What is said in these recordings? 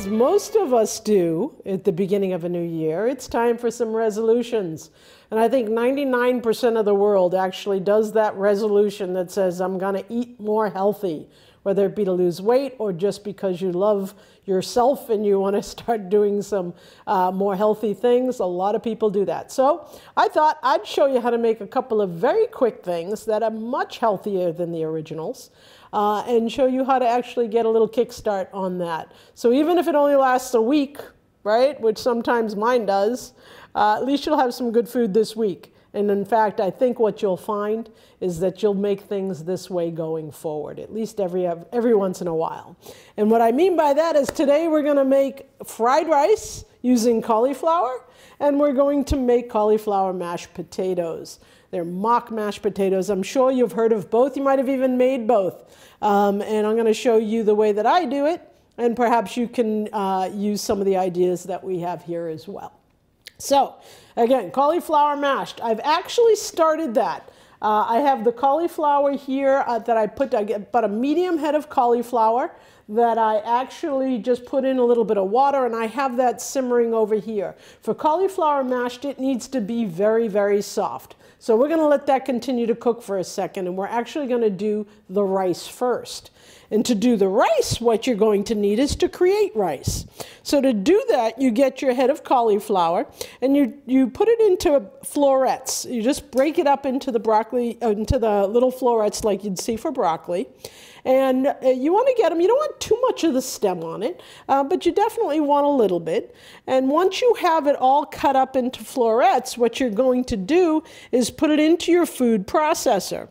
as most of us do at the beginning of a new year, it's time for some resolutions. And I think 99% of the world actually does that resolution that says, I'm going to eat more healthy, whether it be to lose weight or just because you love yourself and you want to start doing some more healthy things. A lot of people do that. So I thought I'd show you how to make a couple of very quick things that are much healthier than the originals. And show you how to actually get a little kickstart on that. So even if it only lasts a week, right, which sometimes mine does, at least you'll have some good food this week. And in fact, I think what you'll find is that you'll make things this way going forward, at least every once in a while. And what I mean by that is today we're going to make fried rice using cauliflower, and we're going to make cauliflower mashed potatoes. They're mock mashed potatoes. I'm sure you've heard of both. You might have even made both. And I'm going to show you the way that I do it, and perhaps you can use some of the ideas that we have here as well. So, again, cauliflower mashed. I've actually started that. I have the cauliflower here that I get about a medium head of cauliflower that I actually just put in a little bit of water, and I have that simmering over here. For cauliflower mashed, it needs to be very, very soft. So we're going to let that continue to cook for a second, and we're actually going to do the rice first. And to do the rice, what you're going to need is to create rice. So to do that, you get your head of cauliflower, and you put it into florets. You just break it up into the broccoli, into the little florets like you'd see for broccoli. And you want to get them, you don't want too much of the stem on it, but you definitely want a little bit. And once you have it all cut up into florets, what you're going to do is put it into your food processor.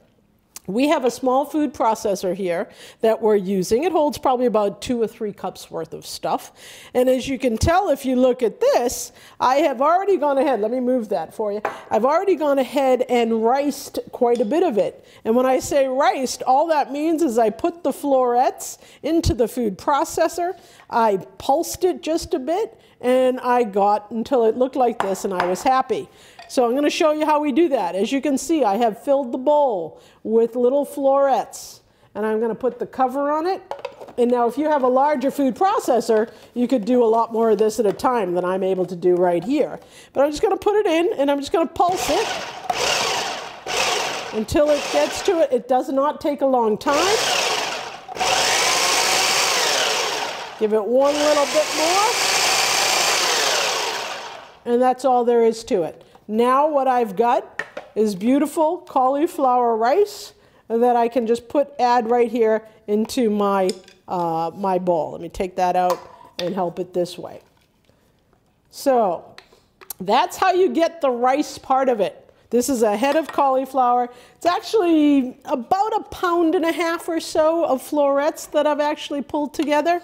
We have a small food processor here that we're using. It holds probably about 2 or 3 cups worth of stuff. And as you can tell, if you look at this, I have already gone ahead. Let me move that for you. I've already gone ahead and riced quite a bit of it. And when I say riced, all that means is I put the florets into the food processor. I pulsed it just a bit, and I got until it looked like this, and I was happy. So I'm going to show you how we do that. As you can see, I have filled the bowl with little florets, and I'm going to put the cover on it. And now if you have a larger food processor, you could do a lot more of this at a time than I'm able to do right here. But I'm just going to put it in, and I'm just going to pulse it until it gets to it. It does not take a long time. Give it one little bit more, and that's all there is to it. Now what I've got is beautiful cauliflower rice that I can just add right here into my, my bowl. Let me take that out and help it this way. So that's how you get the rice part of it. This is a head of cauliflower. It's actually about 1.5 pounds or so of florets that I've actually pulled together.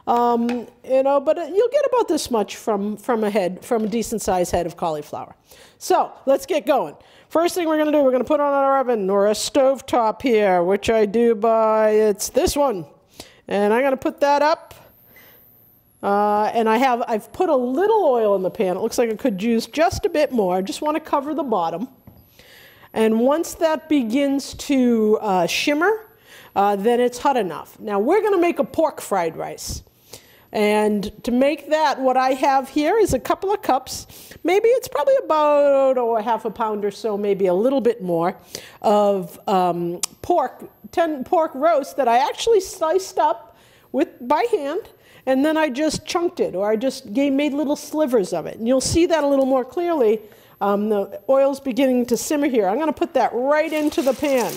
You know, but you'll get about this much from a decent sized head of cauliflower. So let's get going. First thing we're going to do, we're going to put on our oven or a stove top here, which I do by, it's this one. And I'm going to put that up. And I've put a little oil in the pan. It looks like I could use just a bit more. I just want to cover the bottom. And once that begins to shimmer, then it's hot enough. Now we're going to make a pork fried rice. And to make that, what I have here is a couple of cups. Maybe it's probably about 1/2 pound or so, maybe a little bit more, of pork roast that I actually sliced up by hand. And then I just chunked it, or I just made little slivers of it. And you'll see that a little more clearly. The oil's beginning to simmer here. I'm going to put that right into the pan.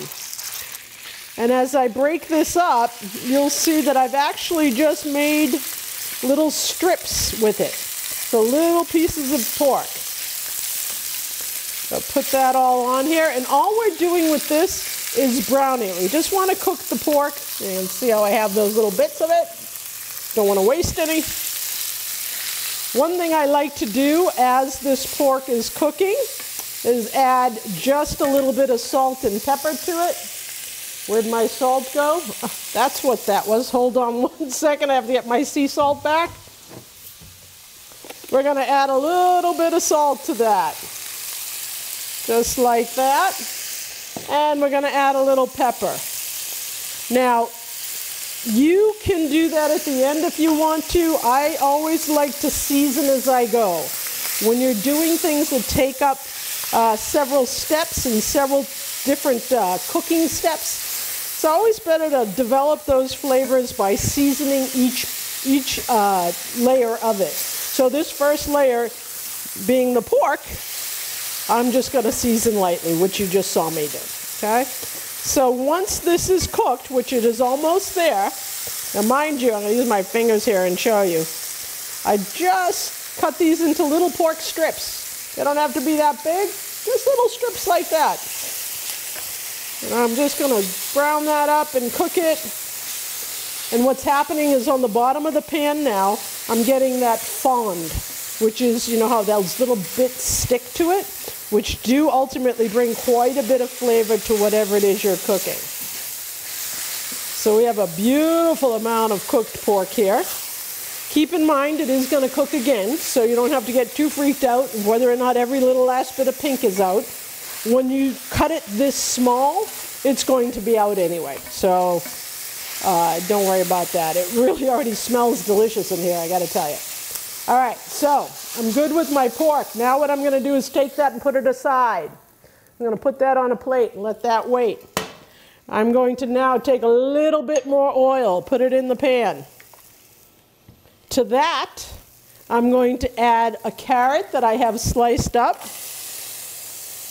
And as I break this up, you'll see that I've actually just made little strips with it. So little pieces of pork. So put that all on here. And all we're doing with this is browning it. We just want to cook the pork. You can see how I have those little bits of it. Don't want to waste any. One thing I like to do as this pork is cooking is add just a little bit of salt and pepper to it. Where'd my salt go? That's what that was. Hold on 1 second. I have to get my sea salt back. We're going to add a little bit of salt to that. Just like that. And we're going to add a little pepper. Now, You can do that at the end if you want to. I always like to season as I go. When you're doing things that take up several steps and several different cooking steps, it's always better to develop those flavors by seasoning each layer of it. So this first layer being the pork, I'm just going to season lightly, which you just saw me do. Okay? So once this is cooked, which it is almost there, now mind you, I'm going to use my fingers here and show you. I just cut these into little pork strips. They don't have to be that big, just little strips like that. And I'm just going to brown that up and cook it. And what's happening is on the bottom of the pan now, I'm getting that fond, which is, you know how those little bits stick to it, which do ultimately bring quite a bit of flavor to whatever it is you're cooking. So we have a beautiful amount of cooked pork here. Keep in mind it is going to cook again, so you don't have to get too freaked out whether or not every little last bit of pink is out. When you cut it this small, it's going to be out anyway. So don't worry about that. It really already smells delicious in here, I got to tell you. All right, so I'm good with my pork. Now what I'm going to do is take that and put it aside. I'm going to put that on a plate and let that wait. I'm going to now take a little bit more oil, put it in the pan. To that, I'm going to add a carrot that I have sliced up.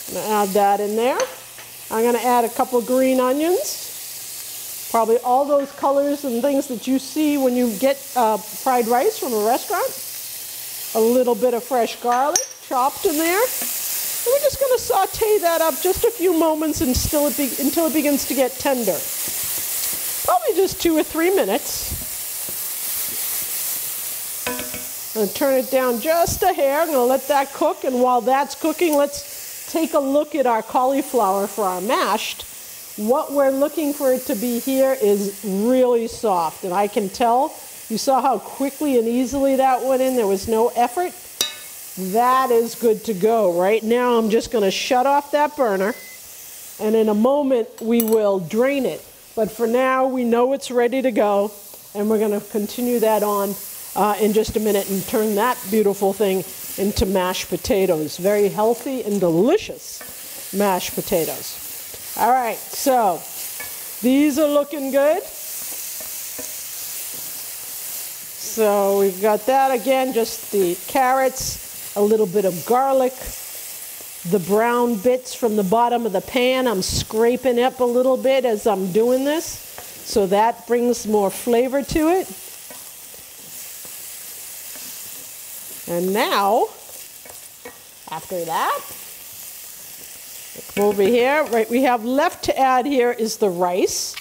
I'm going to add that in there. I'm going to add a couple green onions. Probably all those colors and things that you see when you get fried rice from a restaurant. A little bit of fresh garlic chopped in there. And we're just going to saute that up just a few moments until it begins to get tender. Probably just 2 or 3 minutes. I'm going to turn it down just a hair. I'm going to let that cook. And while that's cooking, let's take a look at our cauliflower for our mashed. What we're looking for it to be here is really soft. And I can tell, you saw how quickly and easily that went in. There was no effort. That is good to go. Right now, I'm just going to shut off that burner. And in a moment, we will drain it. But for now, we know it's ready to go. And we're going to continue that on in just a minute and turn that beautiful thing into mashed potatoes. Very healthy and delicious mashed potatoes. All right, so these are looking good. So we've got that again, just the carrots, a little bit of garlic, the brown bits from the bottom of the pan. I'm scraping up a little bit as I'm doing this, so that brings more flavor to it. And now, after that, come over here. Right, we have left to add here is the rice.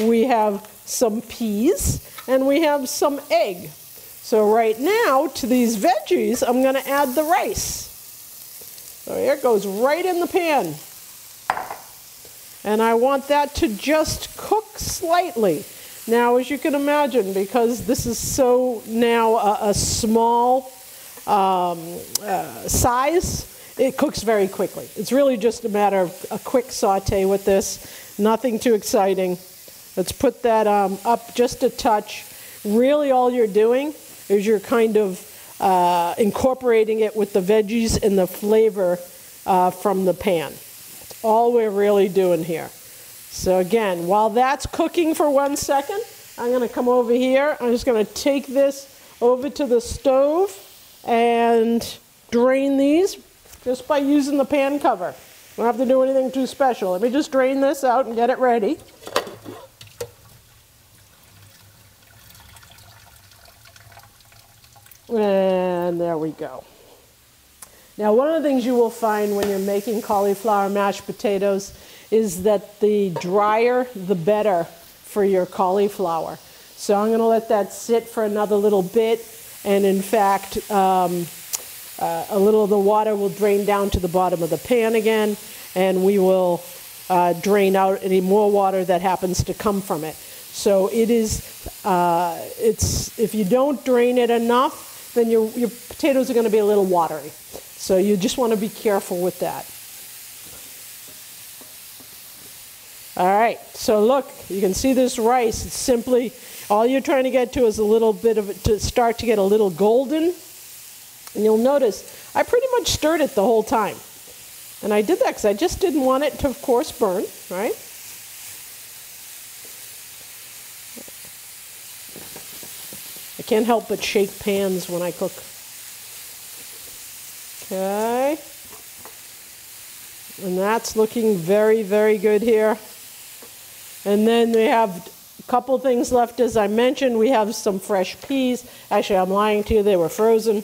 We have some peas, and we have some egg. So right now, to these veggies, I'm going to add the rice. So here it goes right in the pan. And I want that to just cook slightly. Now, as you can imagine, because this is so now a small size, it cooks very quickly. It's really just a matter of a quick saute with this. Nothing too exciting. Let's put that up just a touch. Really all you're doing is you're kind of incorporating it with the veggies and the flavor from the pan. That's all we're really doing here. So again, while that's cooking for 1 second, I'm going to come over here. I'm just going to take this over to the stove and drain these just by using the pan cover. Don't have to do anything too special. Let me just drain this out and get it ready. And there we go. Now, one of the things you will find when you're making cauliflower mashed potatoes is that the drier, the better for your cauliflower. So I'm going to let that sit for another little bit. And in fact, a little of the water will drain down to the bottom of the pan again, and we will drain out any more water that happens to come from it. So it is, if you don't drain it enough, then your potatoes are going to be a little watery. So you just want to be careful with that. All right, so look, you can see this rice. It's simply, all you're trying to get to is a little bit of it to start to get a little golden. And you'll notice I pretty much stirred it the whole time. And I did that because I just didn't want it to, of course, burn, right? I can't help but shake pans when I cook. Okay. And that's looking very, very good here. And then we have a couple things left. As I mentioned, we have some fresh peas. Actually, I'm lying to you, they were frozen.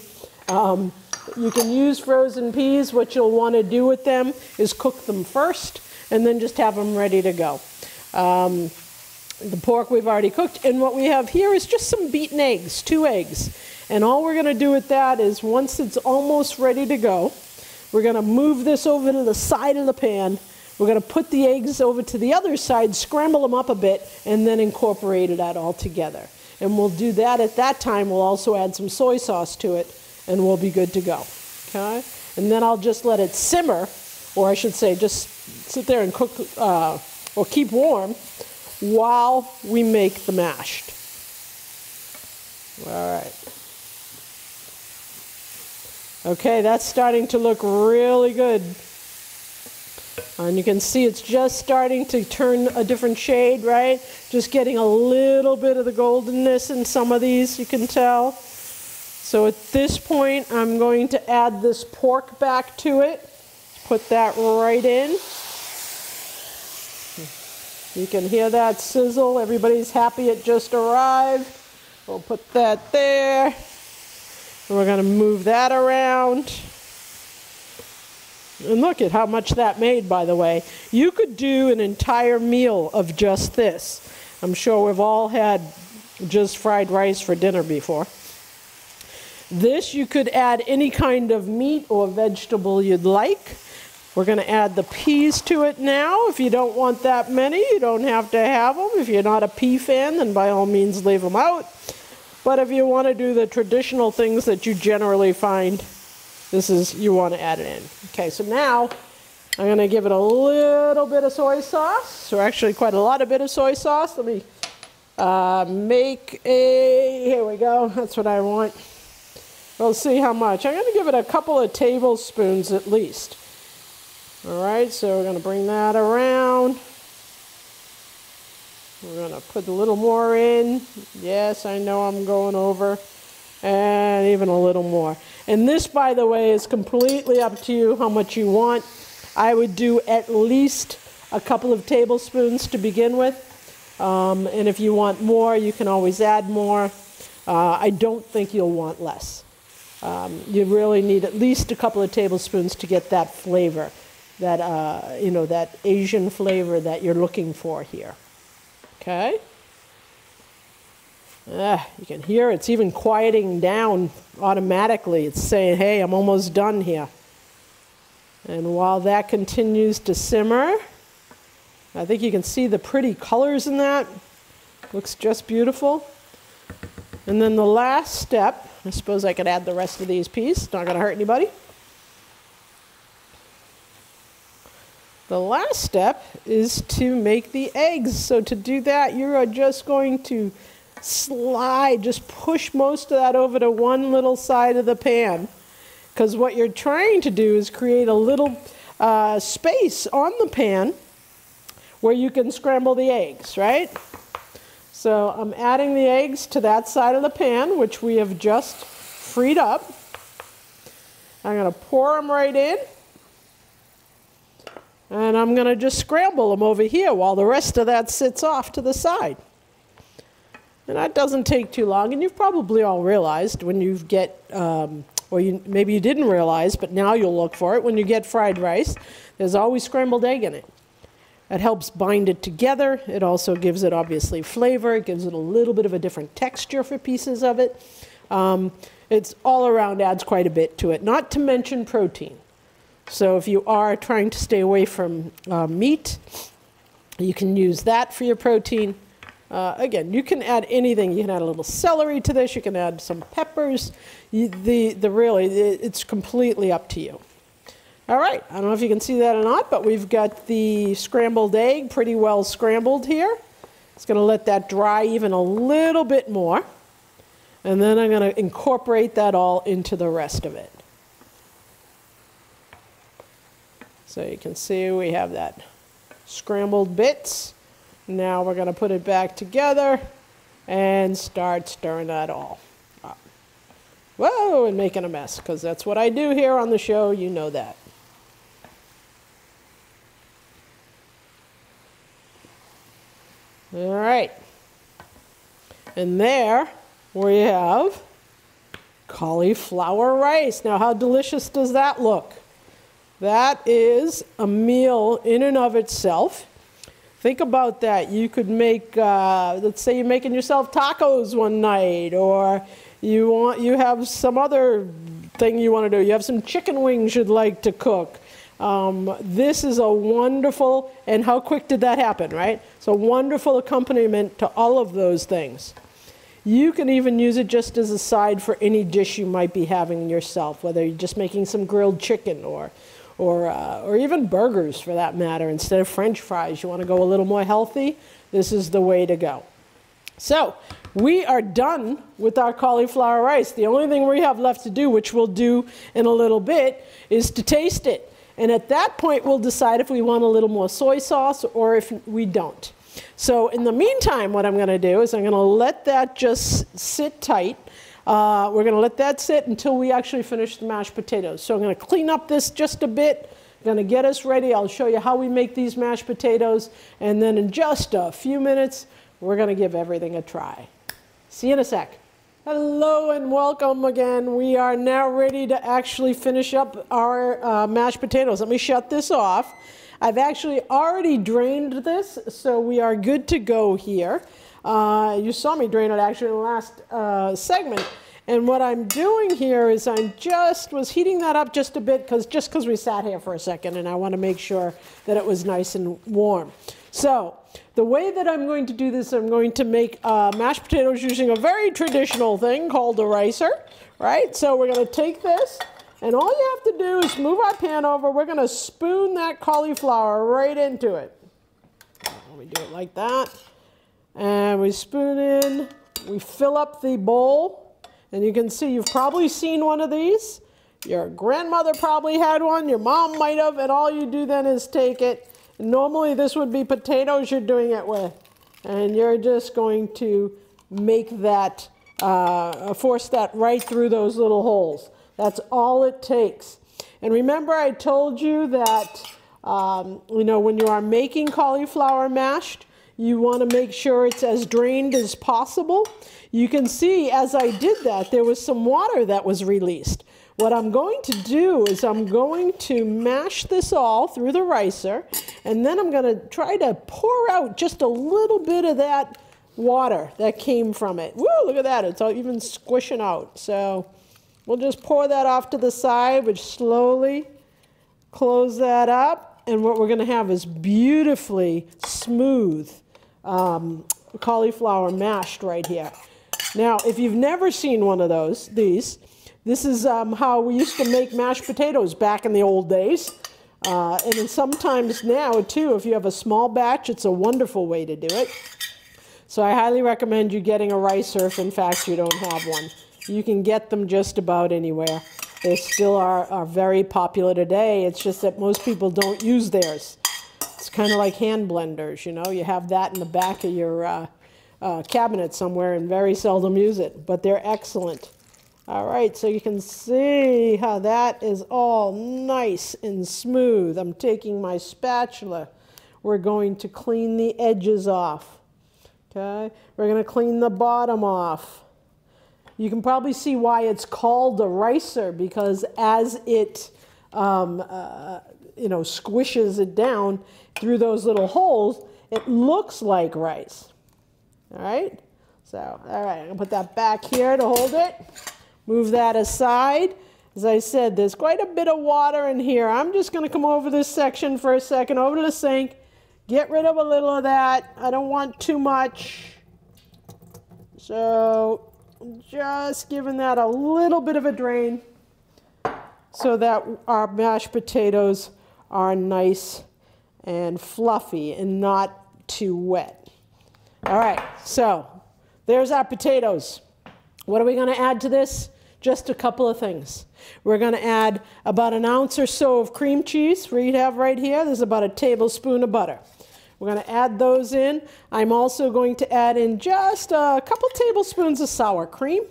You can use frozen peas. What you'll want to do with them is cook them first and then just have them ready to go. The pork we've already cooked, and what we have here is just some beaten eggs, 2 eggs. And all we're going to do with that is once it's almost ready to go, we're going to move this over to the side of the pan. We're going to put the eggs over to the other side, scramble them up a bit, and then incorporate that all together. And we'll do that at that time. We'll also add some soy sauce to it, and we'll be good to go. Okay? And then I'll just let it simmer, or I should say just sit there and cook, or keep warm, while we make the mashed. All right. Okay, that's starting to look really good. And you can see it's just starting to turn a different shade, right? Just getting a little bit of the goldenness in some of these, you can tell. So at this point, I'm going to add this pork back to it. Put that right in. You can hear that sizzle. Everybody's happy it just arrived. We'll put that there. And we're going to move that around. And look at how much that made, by the way. You could do an entire meal of just this. I'm sure we've all had just fried rice for dinner before. This, you could add any kind of meat or vegetable you'd like. We're going to add the peas to it now. If you don't want that many, you don't have to have them. If you're not a pea fan, then by all means leave them out. But if you want to do the traditional things that you generally find, you want to add it in. Okay, so now I'm going to give it a little bit of soy sauce, or actually quite a lot of bit of soy sauce. Let me here we go, that's what I want. We'll see how much. I'm going to give it a couple of tablespoons at least. All right, so we're going to bring that around. We're going to put a little more in. Yes, I know I'm going over. And even a little more. And this, by the way, is completely up to you how much you want. I would do at least a couple of tablespoons to begin with. And if you want more, you can always add more. I don't think you'll want less. You really need at least a couple of tablespoons to get that flavor, that that Asian flavor that you're looking for here. Okay. You can hear it's even quieting down automatically. It's saying, hey, I'm almost done here. And while that continues to simmer, I think you can see the pretty colors in that. Looks just beautiful. And then the last step, I suppose I could add the rest of these peas. Not going to hurt anybody. The last step is to make the eggs. So to do that, you are just going to slide, just push most of that over to one little side of the pan. Because what you're trying to do is create a little space on the pan where you can scramble the eggs, right? So I'm adding the eggs to that side of the pan, which we have just freed up. I'm going to pour them right in. And I'm going to just scramble them over here while the rest of that sits off to the side. And that doesn't take too long. And you've probably all realized when you get, maybe you didn't realize, but now you'll look for it. When you get fried rice, there's always scrambled egg in it. It helps bind it together. It also gives it, obviously, flavor. It gives it a little bit of a different texture for pieces of it. It's all around adds quite a bit to it, not to mention protein. So if you are trying to stay away from meat, you can use that for your protein. Again, you can add anything. You can add a little celery to this. You can add some peppers. It's completely up to you. All right, I don't know if you can see that or not, but we've got the scrambled egg pretty well scrambled here. It's going to let that dry even a little bit more. And then I'm going to incorporate that all into the rest of it. So you can see we have that scrambled bits. Now we're going to put it back together and start stirring that all up. Whoa, and making a mess, because that's what I do here on the show, you know that. All right. And there we have cauliflower rice. Now, how delicious does that look? That is a meal in and of itself. Think about that. You could make, let's say you're making yourself tacos one night, or you have some other thing you want to do. You have some chicken wings you'd like to cook. This is a wonderful, and how quick did that happen, right? It's a wonderful accompaniment to all of those things. You can even use it just as a side for any dish you might be having yourself, whether you're just making some grilled chicken or even burgers for that matter. Instead of French fries, you want to go a little more healthy, this is the way to go. So we are done with our cauliflower rice. The only thing we have left to do, which we'll do in a little bit, is to taste it. And at that point, we'll decide if we want a little more soy sauce or if we don't. So in the meantime, what I'm going to do is I'm going to let that just sit tight. We're going to let that sit until we actually finish the mashed potatoes. So I'm going to clean up this just a bit. I'm going to get us ready. I'll show you how we make these mashed potatoes. And then in just a few minutes, we're going to give everything a try. See you in a sec. Hello and welcome again. We are now ready to actually finish up our mashed potatoes. Let me shut this off. I've actually already drained this, so we are good to go here. You saw me drain it actually in the last segment. And what I'm doing here is I'm was heating that up just a bit just because we sat here for a second and I want to make sure that it was nice and warm. So the way that I'm going to do this, I'm going to make mashed potatoes using a very traditional thing called a ricer, right? So we're going to take this, and all you have to do is move our pan over. We're going to spoon that cauliflower right into it. We do it like that. And we spoon in, we fill up the bowl, and you can see you've probably seen one of these. Your grandmother probably had one, your mom might have, and all you do then is take it. Normally this would be potatoes you're doing it with, and you're just going to make that, force that right through those little holes. That's all it takes. And remember I told you that, you know, when you are making cauliflower mashed, you want to make sure it's as drained as possible. You can see as I did that, there was some water that was released. What I'm going to do is I'm going to mash this all through the ricer, and then I'm going to try to pour out just a little bit of that water that came from it. Woo, look at that, it's all even squishing out. So we'll just pour that off to the side, which slowly close that up, and what we're going to have is beautifully smooth cauliflower mashed right here. Now, if you've never seen one of these, this is how we used to make mashed potatoes back in the old days. And then sometimes now, too, if you have a small batch, it's a wonderful way to do it. So I highly recommend you getting a ricer if, in fact, you don't have one. You can get them just about anywhere. They still are very popular today. It's just that most people don't use theirs. It's kind of like hand blenders, you know. You have that in the back of your cabinet somewhere and very seldom use it, but they're excellent. All right, so you can see how that is all nice and smooth. I'm taking my spatula. We're going to clean the edges off. Okay, we're going to clean the bottom off. You can probably see why it's called a ricer, because as it you know, squishes it down through those little holes, it looks like rice. All right, so all right, I'm going to put that back here to hold it. Move that aside. As I said, there's quite a bit of water in here. I'm just going to come over this section for a second, over to the sink, get rid of a little of that. I don't want too much. So just giving that a little bit of a drain. so that our mashed potatoes are nice and fluffy and not too wet. All right, so there's our potatoes. What are we going to add to this? Just a couple of things. We're going to add about an ounce or so of cream cheese. We have right here. There's about a tablespoon of butter. We're going to add those in. I'm also going to add in just a couple tablespoons of sour cream.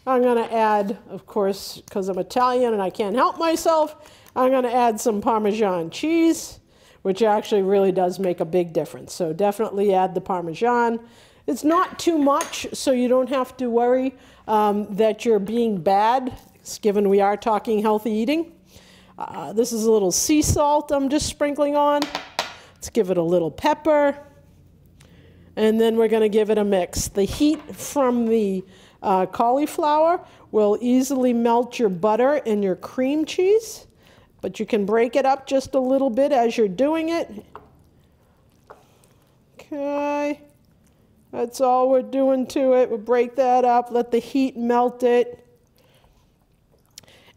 I'm going to add, of course, because I'm Italian and I can't help myself, I'm going to add some Parmesan cheese, which actually really does make a big difference. So definitely add the Parmesan. It's not too much, so you don't have to worry that you're being bad, given we are talking healthy eating. This is a little sea salt I'm just sprinkling on. Let's give it a little pepper. And then we're going to give it a mix. The heat from the cauliflower will easily melt your butter and your cream cheese, but you can break it up just a little bit as you're doing it. Okay. That's all we're doing to it. We'll break that up, let the heat melt it.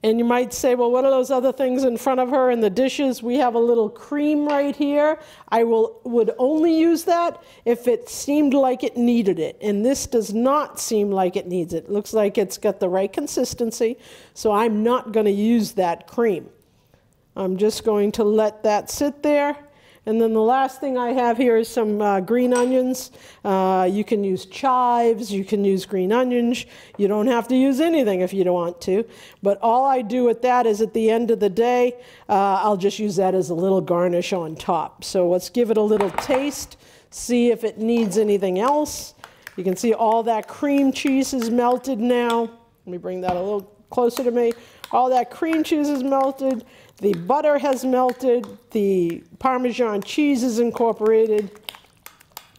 And you might say, well, what are those other things in front of her in the dishes? We have a little cream right here. I would only use that if it seemed like it needed it. And this does not seem like it needs it. It looks like it's got the right consistency, so I'm not going to use that cream. I'm just going to let that sit there. And then the last thing I have here is some green onions. You can use chives, you can use green onions. You don't have to use anything if you don't want to. But all I do with that is at the end of the day, I'll just use that as a little garnish on top. So let's give it a little taste, see if it needs anything else. You can see all that cream cheese is melted now. Let me bring that a little closer to me. All that cream cheese is melted. The butter has melted, the Parmesan cheese is incorporated,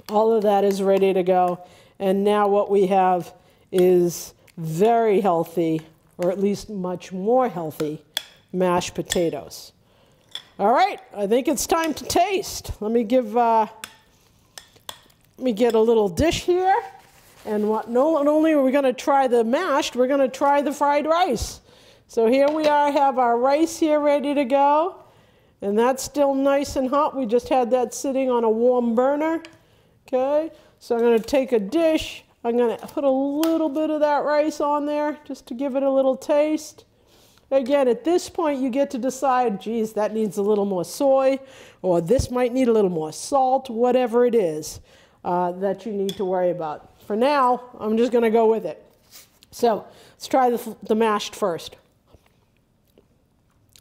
all of that is ready to go. And now what we have is very healthy, or at least much more healthy, mashed potatoes. All right, I think it's time to taste. Let me get a little dish here. And not only are we going to try the mashed, we're going to try the fried rice. So here we are, have our rice here ready to go, and that's still nice and hot. We just had that sitting on a warm burner. Okay, so I'm going to take a dish. I'm going to put a little bit of that rice on there just to give it a little taste. Again, at this point you get to decide, geez, that needs a little more soy, or this might need a little more salt, whatever it is that you need to worry about. For now, I'm just going to go with it. So let's try the mashed first.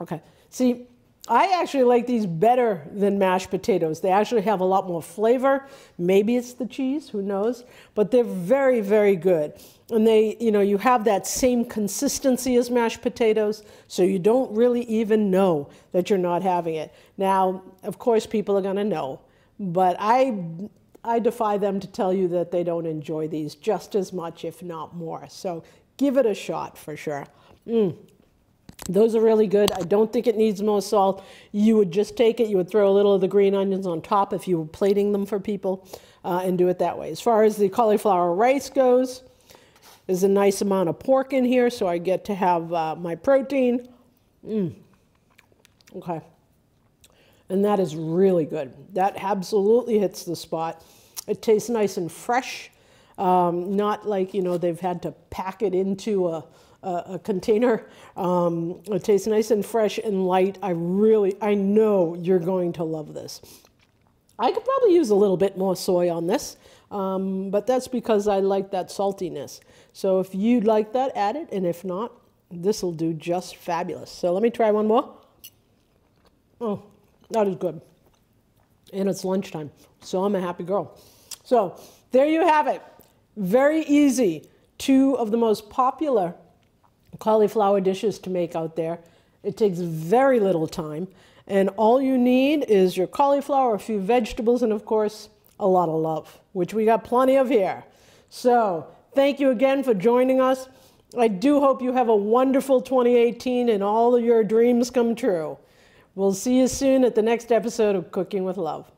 Okay, see, I actually like these better than mashed potatoes. They actually have a lot more flavor. Maybe it's the cheese, who knows? But they're very, very good. And they, you have that same consistency as mashed potatoes, so you don't really even know that you're not having it. Now, of course, people are going to know, but I defy them to tell you that they don't enjoy these just as much, if not more. So give it a shot for sure. Those are really good. I don't think it needs more salt. You would just take it, you would throw a little of the green onions on top if you were plating them for people, and do it that way. As far as the cauliflower rice goes, there's a nice amount of pork in here, so I get to have my protein. Okay. And that is really good. That absolutely hits the spot. It tastes nice and fresh, not like, they've had to pack it into a container. It tastes nice and fresh and light. I know you're going to love this. I could probably use a little bit more soy on this, but that's because I like that saltiness. So if you'd like that, add it, and if not, this will do just fabulous. So let me try one more. Oh, that is good. And it's lunchtime, so I'm a happy girl. So there you have it. Very easy. Two of the most popular cauliflower dishes to make out there. It takes very little time, and all you need is your cauliflower, a few vegetables, and of course a lot of love, which we got plenty of here. So thank you again for joining us. I do hope you have a wonderful 2018 and all of your dreams come true. We'll see you soon at the next episode of Cooking with Love.